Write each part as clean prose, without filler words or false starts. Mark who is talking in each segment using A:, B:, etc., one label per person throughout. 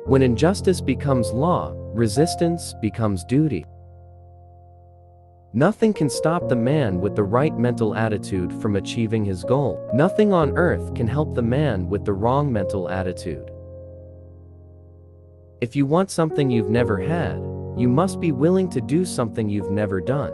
A: When injustice becomes law, resistance becomes duty. Nothing can stop the man with the right mental attitude from achieving his goal. Nothing on earth can help the man with the wrong mental attitude. If you want something you've never had, you must be willing to do something you've never done.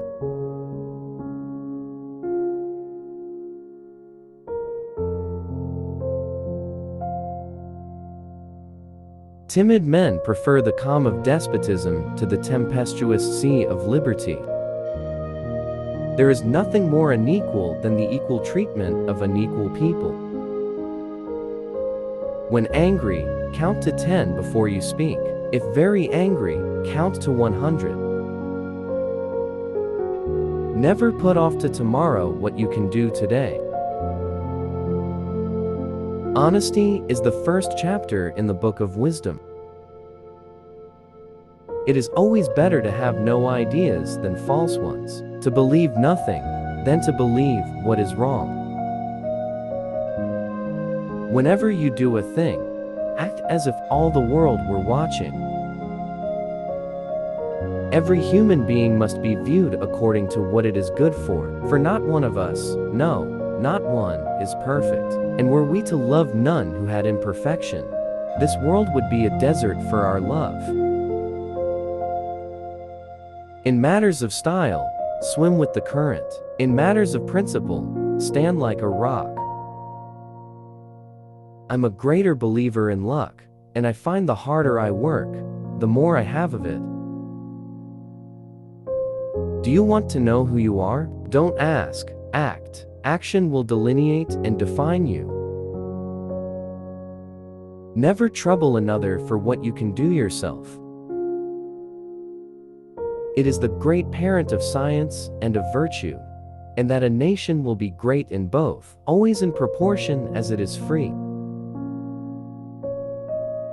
A: Timid men prefer the calm of despotism to the tempestuous sea of liberty. There is nothing more unequal than the equal treatment of unequal people. When angry, count to 10 before you speak. If very angry, count to 100. Never put off to tomorrow what you can do today. Honesty is the first chapter in the book of wisdom. It is always better to have no ideas than false ones, to believe nothing than to believe what is wrong. Whenever you do a thing, act as if all the world were watching. Every human being must be viewed according to what it is good for not one of us, no, not one, is perfect. And were we to love none who had imperfection, this world would be a desert for our love. In matters of style, swim with the current. In matters of principle, stand like a rock. I'm a greater believer in luck, and I find the harder I work, the more I have of it. Do you want to know who you are? Don't ask, act. Action will delineate and define you. Never trouble another for what you can do yourself. It is the great parent of science and of virtue, and that a nation will be great in both, always in proportion as it is free.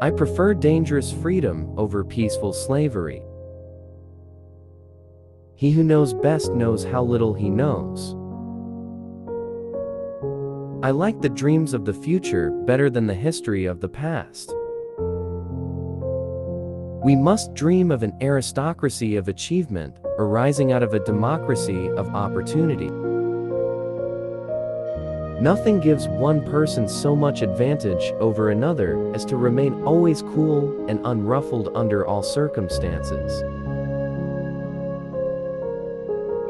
A: I prefer dangerous freedom over peaceful slavery. He who knows best knows how little he knows. I like the dreams of the future better than the history of the past. We must dream of an aristocracy of achievement arising out of a democracy of opportunity. Nothing gives one person so much advantage over another as to remain always cool and unruffled under all circumstances.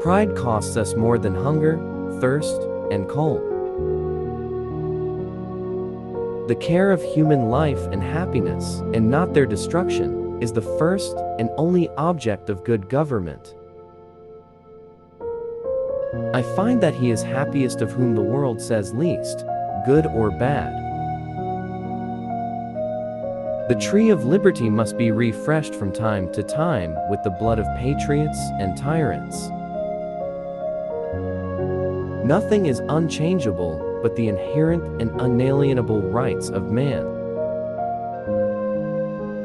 A: Pride costs us more than hunger, thirst, and cold. The care of human life and happiness, and not their destruction, is the first and only object of good government. I find that he is happiest of whom the world says least, good or bad. The tree of liberty must be refreshed from time to time with the blood of patriots and tyrants. Nothing is unchangeable but the inherent and unalienable rights of man.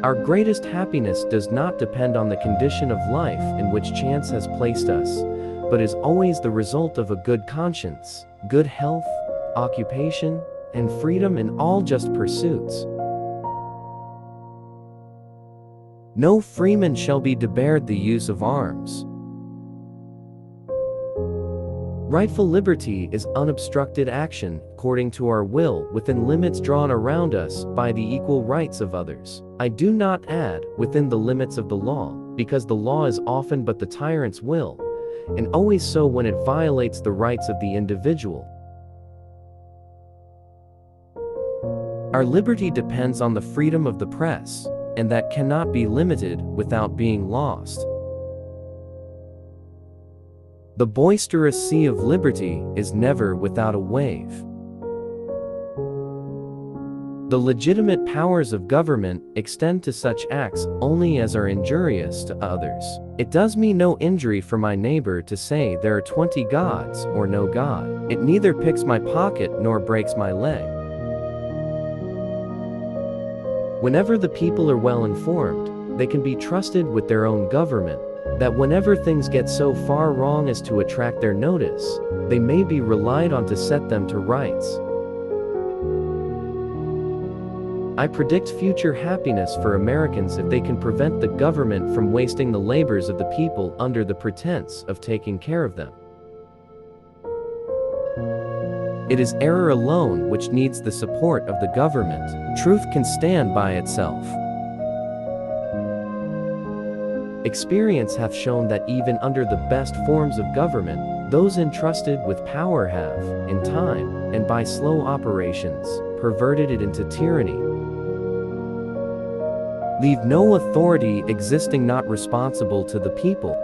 A: Our greatest happiness does not depend on the condition of life in which chance has placed us, but is always the result of a good conscience, good health, occupation, and freedom in all just pursuits. No freeman shall be debarred the use of arms. Rightful liberty is unobstructed action, according to our will, within limits drawn around us by the equal rights of others. I do not add, within the limits of the law, because the law is often but the tyrant's will, and always so when it violates the rights of the individual. Our liberty depends on the freedom of the press, and that cannot be limited without being lost. The boisterous sea of liberty is never without a wave. The legitimate powers of government extend to such acts only as are injurious to others. It does me no injury for my neighbor to say there are 20 gods or no God. It neither picks my pocket nor breaks my leg. Whenever the people are well informed, they can be trusted with their own government, that whenever things get so far wrong as to attract their notice, they may be relied on to set them to rights. I predict future happiness for Americans if they can prevent the government from wasting the labors of the people under the pretense of taking care of them. It is error alone which needs the support of the government. Truth can stand by itself. Experience hath shown that even under the best forms of government, those entrusted with power have, in time, and by slow operations, perverted it into tyranny. Leave no authority existing not responsible to the people.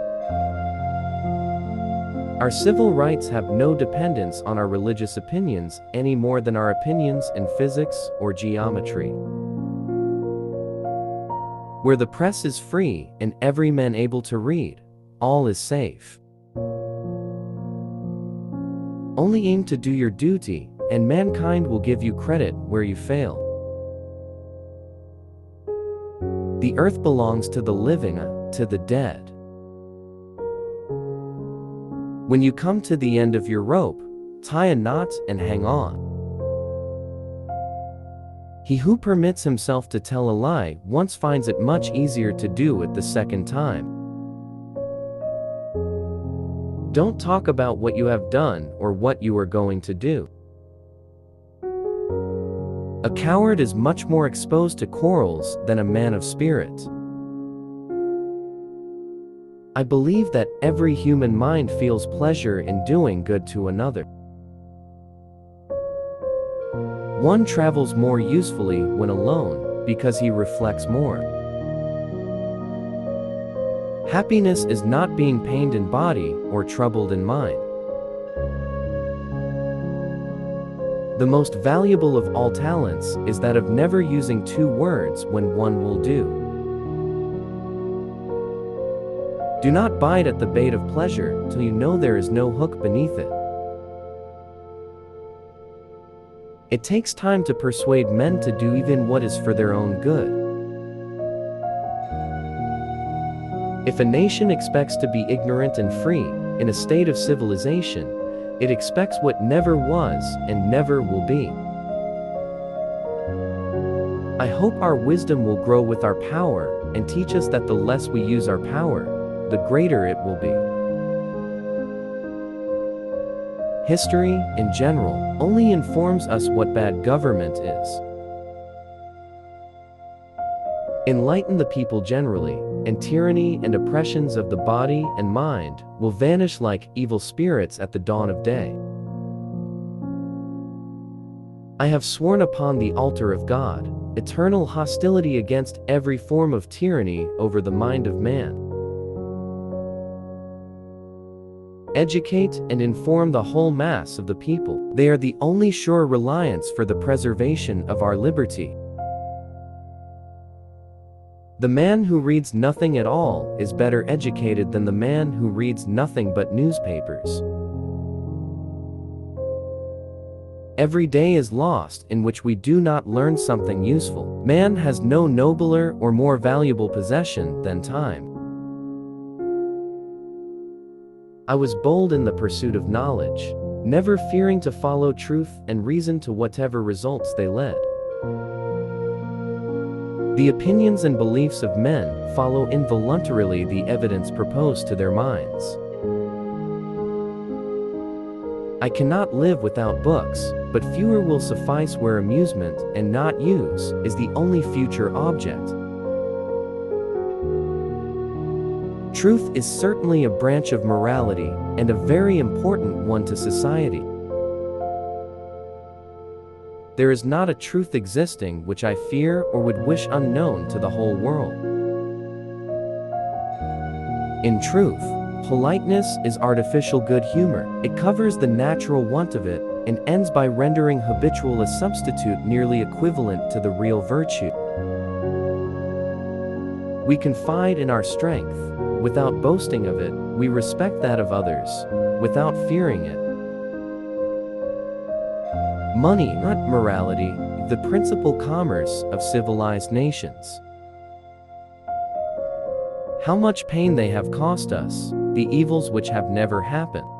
A: Our civil rights have no dependence on our religious opinions any more than our opinions in physics or geometry. Where the press is free and every man able to read, all is safe. Only aim to do your duty, and mankind will give you credit where you fail. The earth belongs to the living, to the dead. When you come to the end of your rope, tie a knot and hang on. He who permits himself to tell a lie once finds it much easier to do it the second time. Don't talk about what you have done or what you are going to do. A coward is much more exposed to quarrels than a man of spirit. I believe that every human mind feels pleasure in doing good to another. One travels more usefully when alone, because he reflects more. Happiness is not being pained in body or troubled in mind. The most valuable of all talents is that of never using two words when one will do. Do not bite at the bait of pleasure till you know there is no hook beneath it. It takes time to persuade men to do even what is for their own good. If a nation expects to be ignorant and free, in a state of civilization, it expects what never was and never will be. I hope our wisdom will grow with our power and teach us that the less we use our power, the greater it will be. History, in general, only informs us what bad government is. Enlighten the people generally, and tyranny and oppressions of the body and mind will vanish like evil spirits at the dawn of day. I have sworn upon the altar of God, eternal hostility against every form of tyranny over the mind of man. Educate and inform the whole mass of the people. They are the only sure reliance for the preservation of our liberty. The man who reads nothing at all is better educated than the man who reads nothing but newspapers. Every day is lost in which we do not learn something useful. Man has no nobler or more valuable possession than time. I was bold in the pursuit of knowledge, never fearing to follow truth and reason to whatever results they led. The opinions and beliefs of men follow involuntarily the evidence proposed to their minds. I cannot live without books, but fewer will suffice where amusement and not use is the only future object. Truth is certainly a branch of morality, and a very important one to society. There is not a truth existing which I fear or would wish unknown to the whole world. In truth, politeness is artificial good humor. It covers the natural want of it, and ends by rendering habitual a substitute nearly equivalent to the real virtue. We confide in our strength. Without boasting of it, we respect that of others, without fearing it. Money, not morality, the principal commerce of civilized nations. How much pain they have cost us, the evils which have never happened.